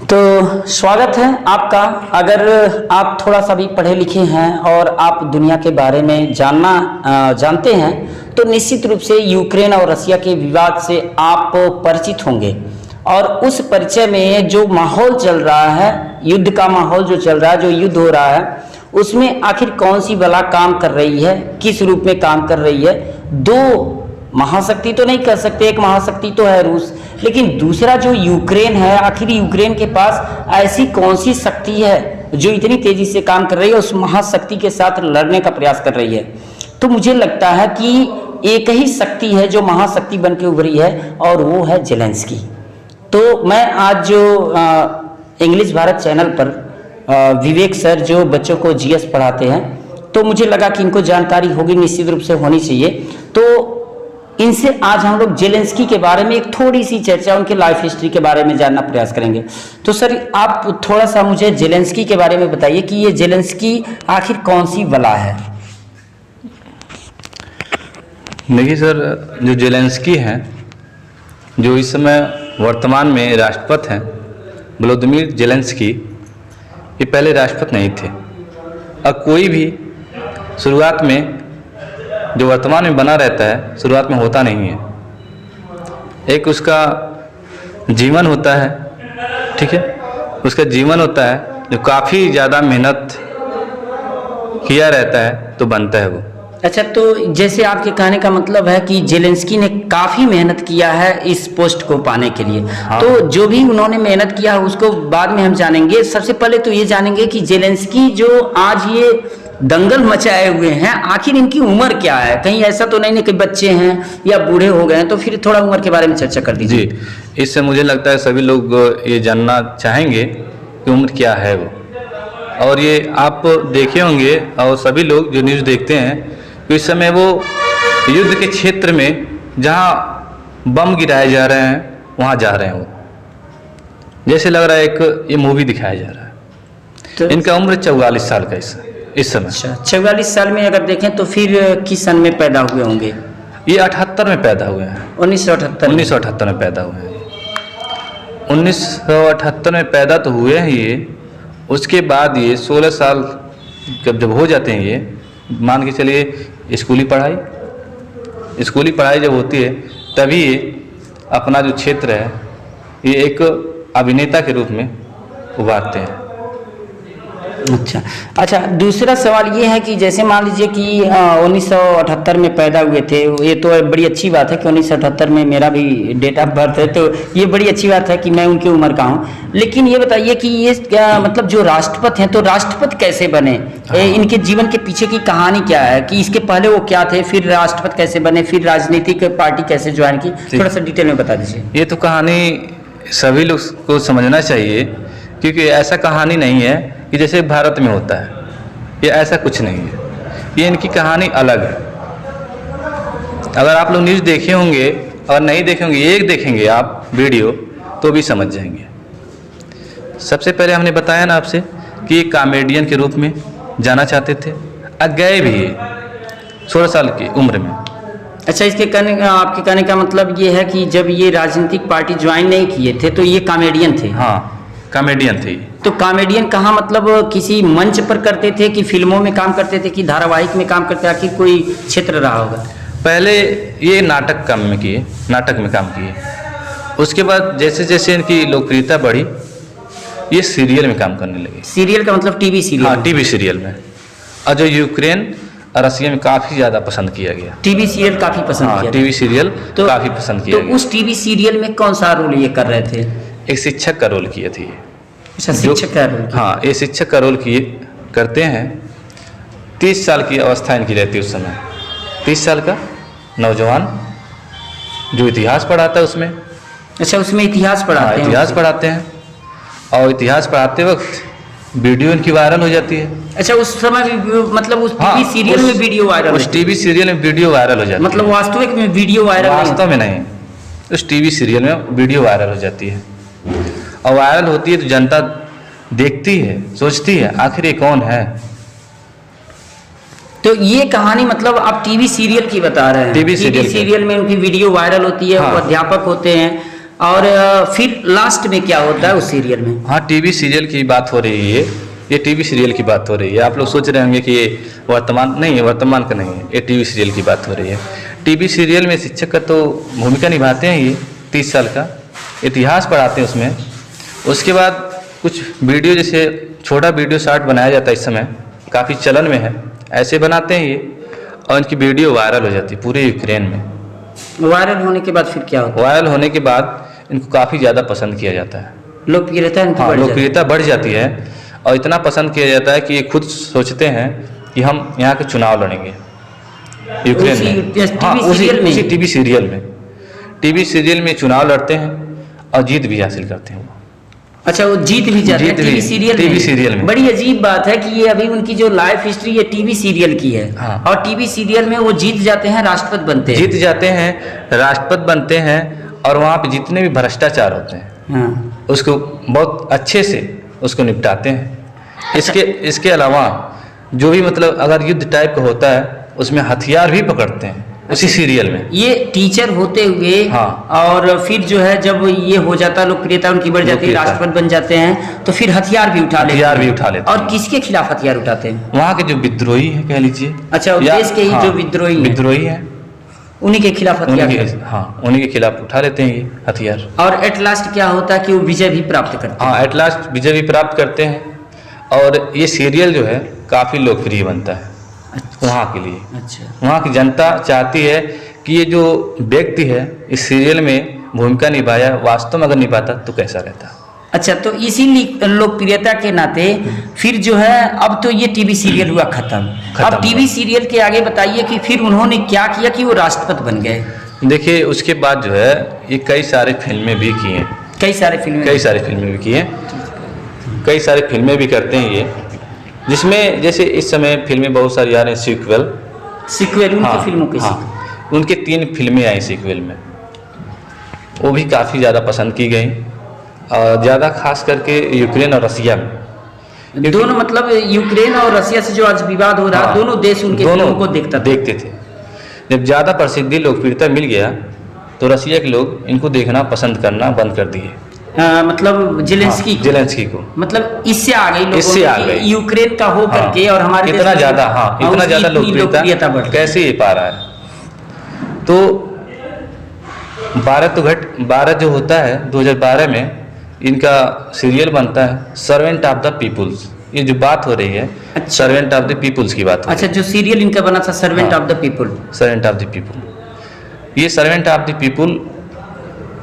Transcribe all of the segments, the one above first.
तो स्वागत है आपका। अगर आप थोड़ा सा भी पढ़े लिखे हैं और आप दुनिया के बारे में जानते हैं तो निश्चित रूप से यूक्रेन और रसिया के विवाद से आप परिचित होंगे। और उस परिचय में जो माहौल चल रहा है, युद्ध का माहौल जो चल रहा है, जो युद्ध हो रहा है, उसमें आखिर कौन सी बला काम कर रही है, किस रूप में काम कर रही है। दो महाशक्ति तो नहीं कह सकते, एक महाशक्ति तो है रूस, लेकिन दूसरा जो यूक्रेन है, आखिर यूक्रेन के पास ऐसी कौन सी शक्ति है जो इतनी तेजी से काम कर रही है, उस महाशक्ति के साथ लड़ने का प्रयास कर रही है। तो मुझे लगता है कि एक ही शक्ति है जो महाशक्ति बन के उभरी है और वो है जेलेंस्की। तो मैं आज जो इंग्लिश भारत चैनल पर विवेक सर जो बच्चों को जीएस पढ़ाते हैं, तो मुझे लगा कि इनको जानकारी होगी, निश्चित रूप से होनी चाहिए। तो इनसे आज हम लोग जेलेंस्की के बारे में एक थोड़ी सी चर्चा, उनके लाइफ हिस्ट्री के बारे में जानना प्रयास करेंगे। तो सर आप थोड़ा सा मुझे जेलेंस्की के बारे में बताइए कि ये जेलेंस्की आखिर कौन सी बला है। देखिए सर, जो जेलेंस्की हैं, जो इस समय वर्तमान में राष्ट्रपति हैं, व्लादिमीर जेलेंस्की, ये पहले राष्ट्रपति नहीं थे। और कोई भी शुरुआत में जो वर्तमान में बना रहता है, शुरुआत में होता नहीं है। एक उसका जीवन होता है, ठीक है, उसका जीवन होता है जो काफ़ी ज़्यादा मेहनत किया रहता है तो बनता है वो। अच्छा, तो जैसे आपके कहने का मतलब है कि जेलेंस्की ने काफ़ी मेहनत किया है इस पोस्ट को पाने के लिए। हाँ। तो जो भी उन्होंने मेहनत किया है उसको बाद में हम जानेंगे। सबसे पहले तो ये जानेंगे कि जेलेंस्की जो आज ये दंगल मचाए हुए हैं, आखिर इनकी उम्र क्या है। कहीं ऐसा तो नहीं कि बच्चे हैं या बूढ़े हो गए हैं। तो फिर थोड़ा उम्र के बारे में चर्चा कर दीजिए। जी, इससे मुझे लगता है सभी लोग ये जानना चाहेंगे कि उम्र क्या है वो। और ये आप देखे होंगे और सभी लोग जो न्यूज़ देखते हैं कि इस समय वो युद्ध के क्षेत्र में जहाँ बम गिराए जा रहे हैं वहाँ जा रहे हैं। वो जैसे लग रहा है एक ये मूवी दिखाया जा रहा है। तो इनका उम्र 44 साल का इस समय। अच्छा, 44 साल में अगर देखें तो फिर किस सन में पैदा हुए होंगे? ये 78 में पैदा हुए हैं। 1978 में पैदा हुए हैं। 1978 में पैदा तो हुए हैं ये। उसके बाद ये 16 साल जब हो जाते हैं, ये मान के चलिए स्कूली पढ़ाई जब होती है तभी ये अपना जो क्षेत्र है ये एक अभिनेता के रूप में उभारते हैं। अच्छा, दूसरा सवाल ये है कि जैसे मान लीजिए कि 1978 में पैदा हुए थे। ये तो बड़ी अच्छी बात है कि 1978 में मेरा भी डेट ऑफ बर्थ है, तो ये बड़ी अच्छी बात है कि मैं उनकी उम्र का हूँ। लेकिन ये बताइए कि ये मतलब जो राष्ट्रपति हैं, तो राष्ट्रपति कैसे बने? इनके जीवन के पीछे की कहानी क्या है कि इसके पहले वो क्या थे, फिर राष्ट्रपति कैसे बने, फिर राजनीतिक पार्टी कैसे ज्वाइन की, थोड़ा सा डिटेल में बता दीजिए। ये तो कहानी सभी लोग को समझना चाहिए, क्योंकि ऐसा कहानी नहीं है कि जैसे भारत में होता है। ये ऐसा कुछ नहीं है, ये इनकी कहानी अलग है। अगर आप लोग न्यूज़ देखे होंगे और नहीं देखे होंगे, एक देखेंगे आप वीडियो तो भी समझ जाएंगे। सबसे पहले हमने बताया ना आपसे कि ये कॉमेडियन के रूप में जाना चाहते थे, गए भी 16 साल की उम्र में। अच्छा, आपके कहने का मतलब ये है कि जब ये राजनीतिक पार्टी ज्वाइन नहीं किए थे तो ये कॉमेडियन थे? हाँ, कॉमेडियन थे। तो कॉमेडियन कहाँ, मतलब किसी मंच पर करते थे कि फिल्मों में काम करते थे कि धारावाहिक में काम करते, आखिर कोई क्षेत्र रहा होगा? पहले ये नाटक में काम किए। उसके बाद जैसे जैसे इनकी लोकप्रियता बढ़ी, ये सीरियल में काम करने लगे। सीरियल का मतलब टीवी सीरियल? हाँ, टीवी सीरियल में। और जो यूक्रेन और रसिया में काफ़ी ज़्यादा पसंद किया गया। टीवी सीरियल काफ़ी पसंद किया? टीवी सीरियल तो काफ़ी पसंद किया गया। उस टीवी सीरियल में कौन सा रोल ये कर रहे थे? एक शिक्षक का रोल किए थे। अच्छा, शिक्षक का रोल? हाँ, ये शिक्षक का रोल करते हैं। 30 साल की अवस्था इनकी रहती है उस समय। 30 साल का नौजवान जो इतिहास पढ़ाता है उसमें। अच्छा, उसमें इतिहास पढ़ाते हैं? इतिहास पढ़ाते हैं। और इतिहास पढ़ाते वक्त वीडियो इनकी वायरल हो जाती है। अच्छा, उस समय मतलब उस टीवी सीरियल में वीडियो वायरल? उस टीवी सीरियल में वीडियो वायरल हो जाती है। मतलब वास्तविक में वीडियो वायरल? वास्तव में नहीं, उस टीवी सीरियल में वीडियो वायरल हो जाती है। और वायरल होती है तो जनता देखती है, सोचती है आखिर ये कौन है। तो ये कहानी मतलब आप टीवी सीरियल की बता रहे हैं? टीवी सीरियल में उनकी वीडियो वायरल होती है। हाँ। वो अध्यापक होते हैं और फिर लास्ट में क्या होता है उस सीरियल में? हाँ, टीवी सीरियल की बात हो रही है, ये टीवी सीरियल की बात हो रही है। आप लोग सोच रहे होंगे कि ये वर्तमान नहीं है, वर्तमान का नहीं है, ये टीवी सीरियल की बात हो रही है। टीवी सीरियल में शिक्षक का तो भूमिका निभाते हैं, ये 30 साल का इतिहास पढ़ाते हैं उसमें। उसके बाद कुछ वीडियो, जैसे छोटा वीडियो शॉर्ट बनाया जाता है, इस समय काफ़ी चलन में है, ऐसे बनाते हैं ये, और इनकी वीडियो वायरल हो जाती है पूरे यूक्रेन में। वायरल होने के बाद फिर क्या होता है? वायरल होने के बाद इनको काफ़ी ज़्यादा पसंद किया जाता है, लोकप्रियता इनकी हाँ, बढ़ जाती है। लोकप्रियता बढ़ जाती है, और इतना पसंद किया जाता है कि ये खुद सोचते हैं कि हम यहाँ के चुनाव लड़ेंगे यूक्रेन उसी में। TV हाँ, सीरियल में? उसी टीवी सीरियल में चुनाव लड़ते हैं और जीत भी हासिल करते हैं वो। अच्छा, वो जीत भी जाते हैं जीत भी, टीवी सीरियल टीवी सीरियल में। बड़ी अजीब बात है कि ये अभी उनकी जो लाइफ हिस्ट्री ये टीवी सीरियल की है। हाँ। और टीवी सीरियल में वो जीत जाते हैं, राष्ट्रपति बनते हैं। जीत जाते हैं, राष्ट्रपति बनते हैं, और वहाँ पे जितने भी भ्रष्टाचार होते हैं हाँ। उसको बहुत अच्छे से उसको निपटाते हैं। इसके अलावा जो भी मतलब अगर युद्ध टाइप का होता है उसमें हथियार भी पकड़ते हैं उसी सीरियल में। ये टीचर होते हुए, हाँ। और फिर जो है जब ये हो जाता, लोकप्रियता उनकी बढ़ जाती है, लोकप्रियता। राष्ट्रपति बन जाते हैं, तो फिर हथियार भी उठा लेते हथियार हैं। भी उठा लेते और हैं। किसके खिलाफ हथियार उठाते हैं? वहाँ के जो विद्रोही हैं कह लीजिए, अच्छा, वो या- देश के ही हाँ, जो विद्रोही हैं, उन्हीं के खिलाफ हथियार उठाते उन्हीं के खिलाफ उठा लेते हैं ये हथियार। हैं। और एट लास्ट क्या होता है कि वो विजय भी प्राप्त करते हैं। हाँ, एट लास्ट विजय भी प्राप्त करते हैं, और ये सीरियल जो है काफ़ी लोकप्रिय बनता है वहाँ के लिए। अच्छा, वहाँ की जनता चाहती है कि ये जो व्यक्ति है इस सीरियल में भूमिका निभाया, वास्तव में अगर निभाता तो कैसा रहता। अच्छा, तो इसी लोकप्रियता के नाते फिर जो है अब तो ये टीवी सीरियल हुआ खत्म। अब टीवी सीरियल के आगे बताइए कि फिर उन्होंने क्या किया कि वो राष्ट्रपति बन गए। देखिए, उसके बाद जो है ये कई सारे फिल्में भी की हैं, कई सारे फिल्में भी की हैं, कई सारे फिल्में भी करते हैं ये, जिसमें जैसे इस समय फिल्में बहुत सारी आ रही हैं, सीक्वल उनकी फिल्मों की हाँ, उनके 3 फिल्में आई सीक्वल में, वो भी काफ़ी ज़्यादा पसंद की गई, और ज़्यादा खास करके यूक्रेन और रसिया में। दोनों, मतलब यूक्रेन और रसिया से जो आज विवाद हो रहा है, हाँ, दोनों देश उनके फिल्मों को देखते थे। जब ज़्यादा प्रसिद्धि लोकप्रियता मिल गया तो रसिया के लोग इनको देखना पसंद करना बंद कर दिए। मतलब जेलेंस्की को मतलब इससे आ गई, इससे आ गई यूक्रेन का हो करके, और हमारे इतना ज़्यादा, इतना ज़्यादा लोकप्रियता बढ़ कैसे ये पा रहा है। तो 12 जो होता है 2012 में इनका सीरियल बनता है सर्वेंट ऑफ द पीपुल्स। ये जो बात हो रही है, अच्छा। सर्वेंट ऑफ द पीपुल्स की बात हो अच्छा, जो सीरियल इनका बना था सर्वेंट हाँ। Of the people, servant of the people, ये सर्वेंट ऑफ द पीपुल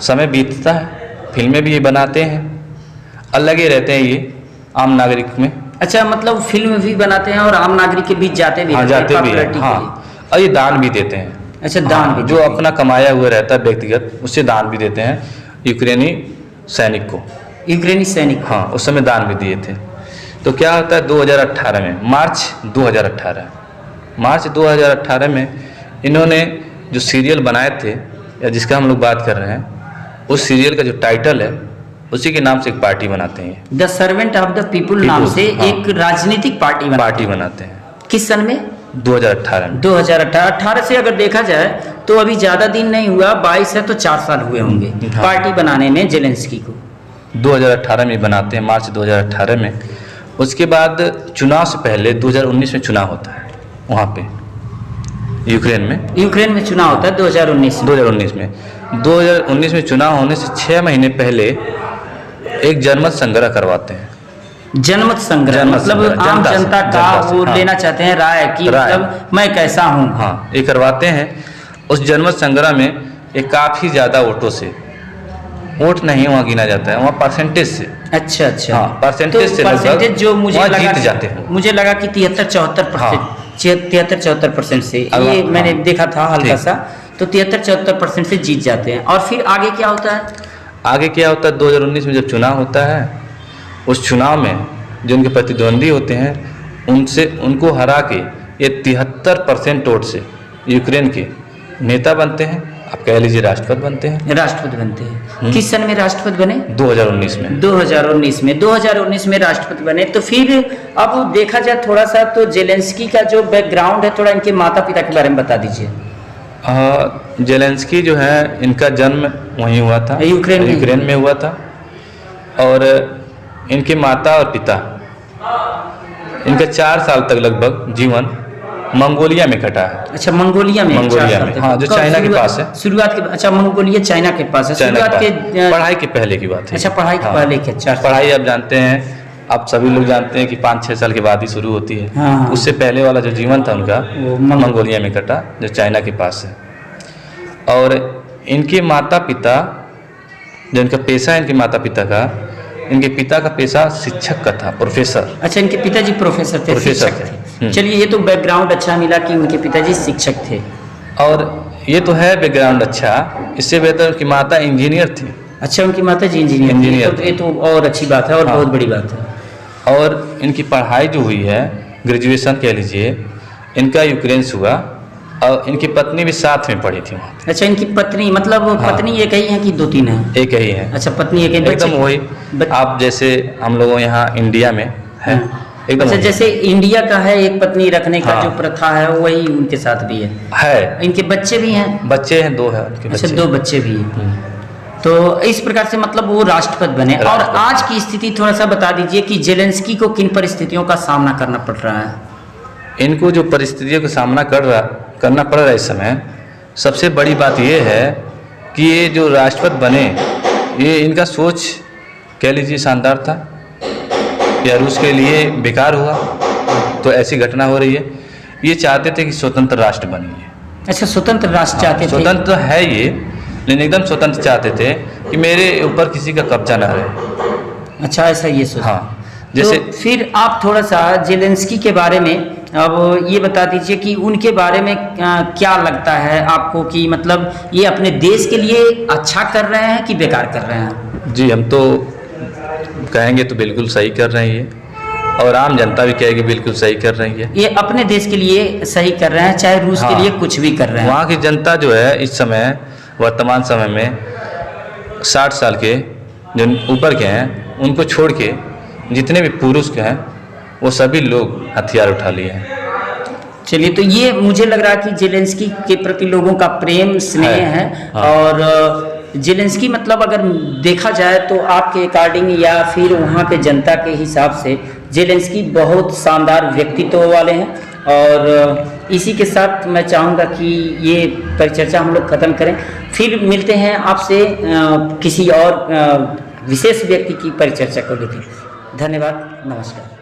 समय बीतता है, फिल्में भी ये बनाते हैं, अलग ही रहते हैं ये आम नागरिक में। अच्छा, मतलब फिल्म भी बनाते हैं और आम नागरिक के बीच जाते भी हाँ, रहते हैं, जाते भी हैं, popularity के लिए। हाँ, और ये दान भी देते हैं। अच्छा, दान भी जो अपना कमाया हुआ रहता है व्यक्तिगत, उससे दान भी देते हैं यूक्रेनी सैनिक को। यूक्रेनी सैनिक, हाँ, उस समय दान भी दिए थे। तो क्या होता है 2018 में, मार्च 2018 में इन्होंने जो सीरियल बनाए थे, या जिसका हम लोग बात कर रहे हैं, उस सीरियल का जो टाइटल है उसी के नाम से एक पार्टी बनाते हैं। The servant of the people नाम से हाँ। एक राजनीतिक पार्टी बनाते हैं। किस सन में? 2018 में। 2018 से अगर देखा जाए तो अभी ज़्यादा दिन नहीं हुआ, 22 है तो 4 साल हुए होंगे हाँ। पार्टी बनाने में जेलेंस्की को। 2018 में बनाते हैं, मार्च 2018 में। उसके बाद चुनाव से पहले 2019 में चुनाव होता है वहाँ पे यूक्रेन में चुनाव होता है 2019 में। 2019 में चुनाव होने से 6 महीने पहले एक जनमत संग्रह करवाते हैं। जनमत संग्रह मतलब आम जनता का वो हाँ। लेना चाहते हैं राय की, मतलब मैं कैसा हूँ। हाँ, ये करवाते हैं। उस जनमत संग्रह में एक काफ़ी ज़्यादा वोटों से, वोट नहीं वहाँ गिना जाता है, वहाँ परसेंटेज से। अच्छा, हाँ, परसेंटेज से परसेंटेज जो मुझे वहाँ लगा जीत जाते हैं। मुझे लगा कि 73-74% से ये हाँ। मैंने देखा था हल्का ठीक। सा, तो 73-74% से जीत जाते हैं। और फिर आगे क्या होता है? आगे क्या होता है 2019 में जब चुनाव होता है, उस चुनाव में जो उनके प्रतिद्वंदी होते हैं उनको हरा के ये 73% वोट से यूक्रेन के नेता बनते हैं, आप कह लीजिए राष्ट्रपति बनते हैं। किस सन में राष्ट्रपति बने? 2019 में। 2019 में राष्ट्रपति बने। तो फिर अब देखा जाए थोड़ा सा, तो जेलेंस्की का जो बैकग्राउंड है, थोड़ा इनके माता पिता के बारे में बता दीजिए। जेलेंस्की जो है, इनका जन्म वहीं हुआ था, यूक्रेन में हुआ था। और इनके माता और पिता, इनका 4 साल तक लगभग जीवन मंगोलिया में कटा है। अच्छा, मंगोलिया में, हाँ, जो चाइना के पास है। शुरुआत के, अच्छा, मंगोलिया चाइना के पास है। शुरुआत के पढ़ाई के पहले की बात है। अच्छा, पढ़ाई के पहले के 4 पढ़ाई आप जानते हैं, आप सभी लोग जानते हैं कि 5-6 साल के बाद ही शुरू होती है। हाँ। उससे पहले वाला जो जीवन था उनका मंगोलिया में कटा, जो चाइना के पास है। और इनके माता पिता, जो इनका पेशा है, इनके माता पिता का, इनके पिता का पेशा शिक्षक का था, प्रोफेसर। अच्छा, इनके पिताजी प्रोफेसर थे, शिक्षक थे। चलिए, ये तो बैकग्राउंड अच्छा मिला कि उनके पिताजी शिक्षक थे। और ये तो है बैकग्राउंड अच्छा, इससे बेहतर उनकी माता इंजीनियर थी। अच्छा, उनकी माता जी इंजीनियर, तो ये तो और अच्छी बात है और बहुत बड़ी बात है। और इनकी पढ़ाई जो हुई है, ग्रेजुएशन कह लीजिए, इनका यूक्रेन से हुआ। और इनकी पत्नी भी साथ में पढ़ी थी वहाँ। अच्छा, इनकी पत्नी, मतलब पत्नी एक ही है कि 2-3 है? एक ही है। अच्छा, पत्नी एक ही, एकदम वही आप जैसे हम लोग यहाँ इंडिया में है एकदम। अच्छा, जैसे इंडिया का है एक पत्नी रखने का जो प्रथा है, वही उनके साथ भी है। इनके बच्चे भी हैं? बच्चे हैं, 2 है उनके। अच्छा, 2 बच्चे भी हैं। तो इस प्रकार से मतलब वो राष्ट्रपति बने। और आज की स्थिति थोड़ा सा बता दीजिए कि जेलेंस्की को किन परिस्थितियों का सामना करना पड़ रहा है? इनको जो परिस्थितियों का सामना करना पड़ रहा है इस समय, सबसे बड़ी बात ये है कि ये जो राष्ट्रपति बने, ये इनका सोच कह लीजिए शानदार था, या रूस के लिए बेकार हुआ, तो ऐसी घटना हो रही है। ये चाहते थे कि स्वतंत्र राष्ट्र बनिए। अच्छा, स्वतंत्र राष्ट्र चाहते थे? स्वतंत्र है ये, लेकिन एकदम स्वतंत्र चाहते थे कि मेरे ऊपर किसी का कब्जा ना रहे। अच्छा, ऐसा ये सोच। हाँ, जैसे तो फिर आप थोड़ा सा जेलेंस्की के बारे में अब ये बता दीजिए कि उनके बारे में क्या लगता है आपको, कि मतलब ये अपने देश के लिए अच्छा कर रहे हैं कि बेकार कर रहे हैं? जी, हम तो कहेंगे तो बिल्कुल सही कर रहे हैं ये, और आम जनता भी कहेगी बिल्कुल सही कर रही है। ये अपने देश के लिए सही कर रहे हैं, चाहे रूस के लिए कुछ भी कर रहे हैं। वहाँ की जनता जो है इस समय, वर्तमान समय में 60 साल के जो ऊपर के हैं, उनको छोड़ के जितने भी पुरुष के हैं, वो सभी लोग हथियार उठा लिए हैं। चलिए, तो ये मुझे लग रहा है कि जेलेंस्की के प्रति लोगों का प्रेम स्नेह है। हाँ। और जेलेंस्की मतलब अगर देखा जाए तो आपके अकॉर्डिंग या फिर वहाँ के जनता के हिसाब से जेलेंस्की बहुत शानदार व्यक्तित्व वाले हैं। और इसी के साथ मैं चाहूँगा कि ये परिचर्चा हम लोग ख़त्म करें। फिर मिलते हैं आपसे किसी और विशेष व्यक्ति की परिचर्चा को लेकर। धन्यवाद, नमस्कार।